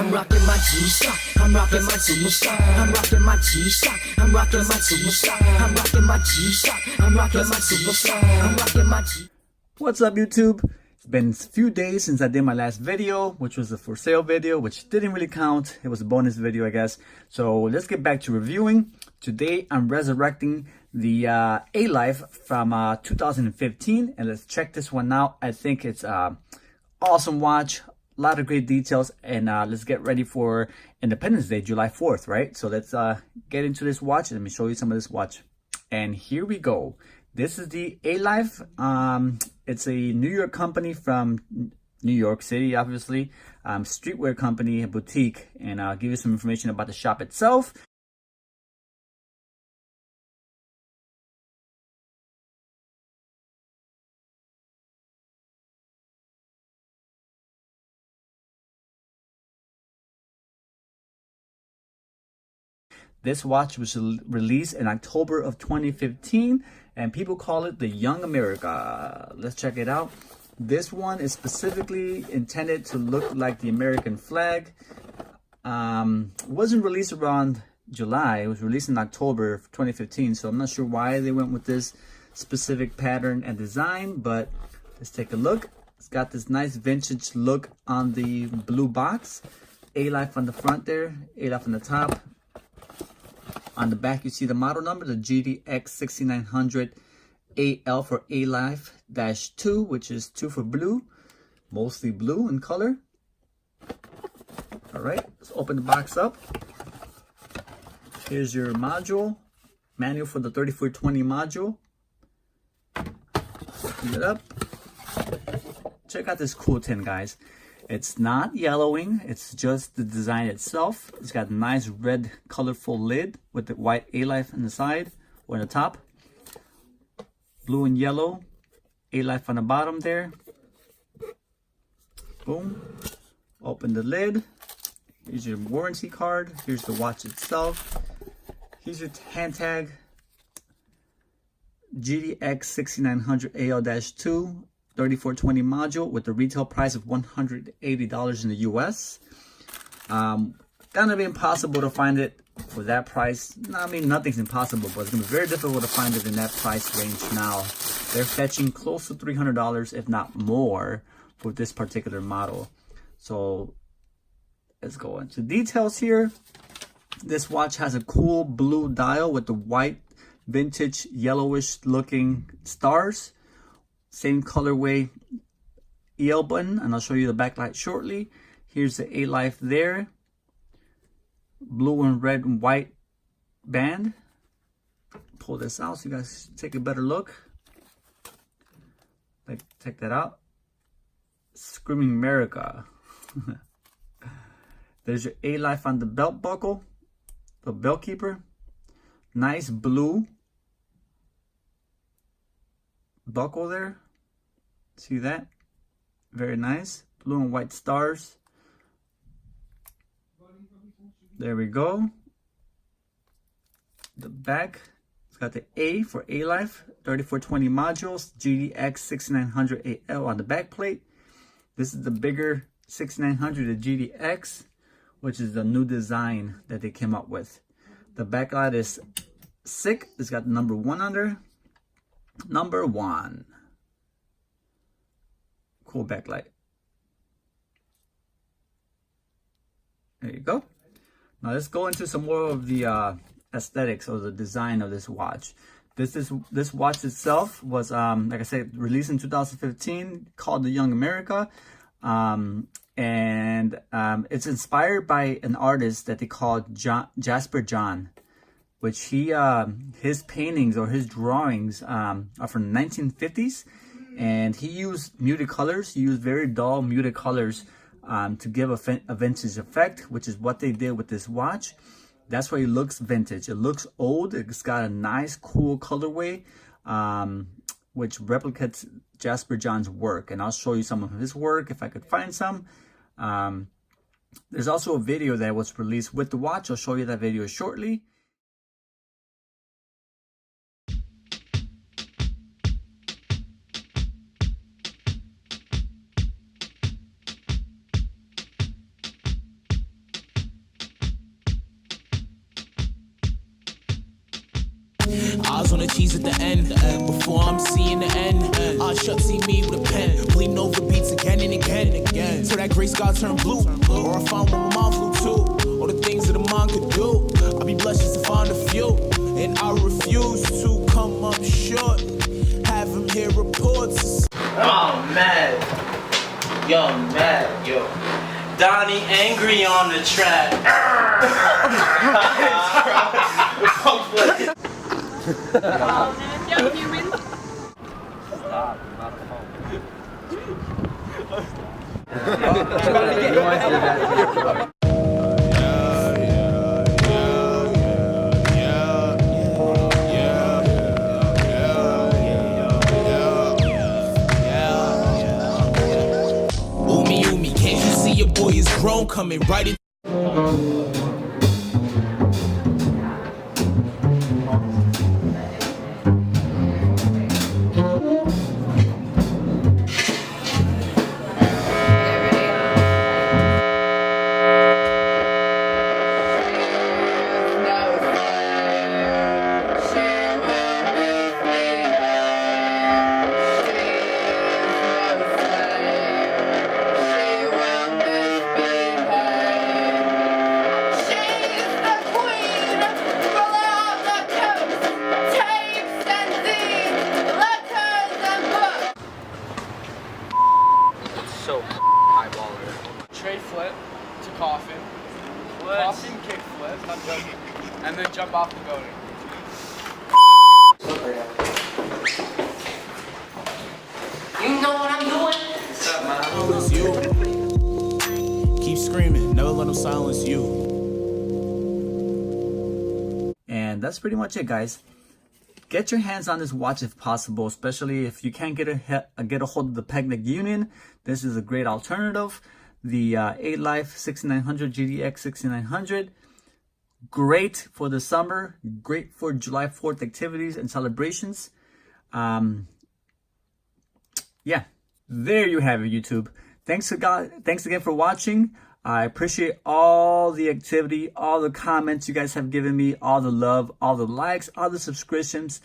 I'm rocking my G-shock. I'm rocking my G-shock. I'm rocking my G-shock. I'm rocking my G-shock. I'm rocking my G-shock. I'm rocking my G-shock. I'm rocking my G. What's up, YouTube? It's been a few days since I did my last video, which was a for sale video, which didn't really count. It was a bonus video, I guess. So let's get back to reviewing. Today, I'm resurrecting the Alife from 2015, and let's check this one out. I think it's awesome watch, a lot of great details, and let's get ready for Independence Day, July 4th, right? So let's get into this watch. Let me show you some of this watch. And here we go. This is the Alife. It's a New York company from New York City, obviously. Streetwear company, a boutique, and I'll give you some information about the shop itself. This watch was released in October of 2015, and people call it the Young America. Let's check it out. This one is specifically intended to look like the American flag. It wasn't released around July. It was released in October of 2015, so I'm not sure why they went with this specific pattern and design, but let's take a look. It's got this nice vintage look on the blue box. Alife on the front there, Alife on the top. On the back, you see the model number, the GDX6900AL for Alife-2, which is 2 for blue, mostly blue in color. All right, let's open the box up. Here's your module, manual for the 3420 module. Open it up. Check out this cool tin, guys. It's not yellowing, it's just the design itself. It's got a nice red colorful lid with the white Alife on the side or on the top. Blue and yellow Alife on the bottom there. Boom. Open the lid. Here's your warranty card. Here's the watch itself. Here's your hand tag. GDX6900AL-2. 3420 module with the retail price of $180 in the US. Gonna be impossible to find it for that price. No, I mean, nothing's impossible, but it's gonna be very difficult to find it in that price range now. They're fetching close to $300, if not more, for this particular model. So let's go into details here. This watch has a cool blue dial with the white vintage yellowish looking stars. Same colorway EL button, and I'll show you the backlight shortly. Here's the Alife there. Blue and red and white band. Pull this out so you guys take a better look. Like, check that out. Screaming America. There's your Alife on the belt buckle, the belt keeper. Nice blue buckle there. See that? Very nice. Blue and white stars. There we go. The back, it's got the A for Alife, 3420 modules, GDX6900AL on the back plate. This is the bigger 6900, the GDX, which is the new design that they came up with. The backlight is sick. It's got the number 1 under. Number 1. Cool backlight. There you go. Now let's go into some more of the aesthetics or the design of this watch. This watch itself was like I said, released in 2015, called the Young America, and it's inspired by an artist that they called Jasper John, which his paintings or his drawings are from the 1950s, and he used muted colors. He used very dull muted colors to give a vintage effect, which is what they did with this watch. That's why it looks vintage. It looks old. It's got a nice, cool colorway, which replicates Jasper John's work, and I'll show you some of his work if I could find some. There's also a video that was released with the watch. I'll show you that video shortly. on the cheese at the end. Before I'm seeing the end, I shut see me with a pen, bleeding over beats again and again and again. Till that gray sky turn blue, or I found what my mom flew to. All the things that a mom could do, I'd be blessed just to find a few. And I refuse to come up short. Have him hear reports. Oh, mad. Yo, mad, yo. Donnie angry on the track. Umi, can't you see your boy is grown coming right in? So eyeballer. Trade flip to coffin. Coffin kick flip, not joking. And then jump off the building. You know what I'm doing? What's up, man? Silence you. Keep screaming, never let them silence you. And that's pretty much it, guys. Get your hands on this watch if possible, especially if you can't get a hold of the peg leg union. This is a great alternative. The Alife 6900 GDX6900. Great for the summer. Great for July 4th activities and celebrations. Yeah, there you have it, YouTube. Thanks again for watching. I appreciate all the activity, all the comments you guys have given me, all the love, all the likes, all the subscriptions.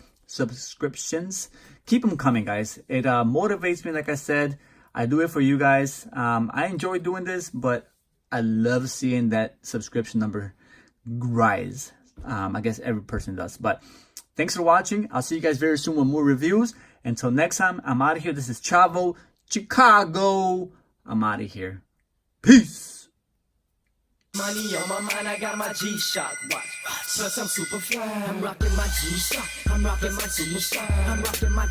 Keep them coming, guys. It motivates me, like I said. I do it for you guys. I enjoy doing this, but I love seeing that subscription number rise. I guess every person does. But thanks for watching. I'll see you guys very soon with more reviews. Until next time, I'm out of here. This is Chavo, Chicago. I'm out of here. Peace. Money on my mind, I got my G-shock watch. Plus I'm super fly. I'm rocking my G-shock. I'm rocking my super style. I'm rocking my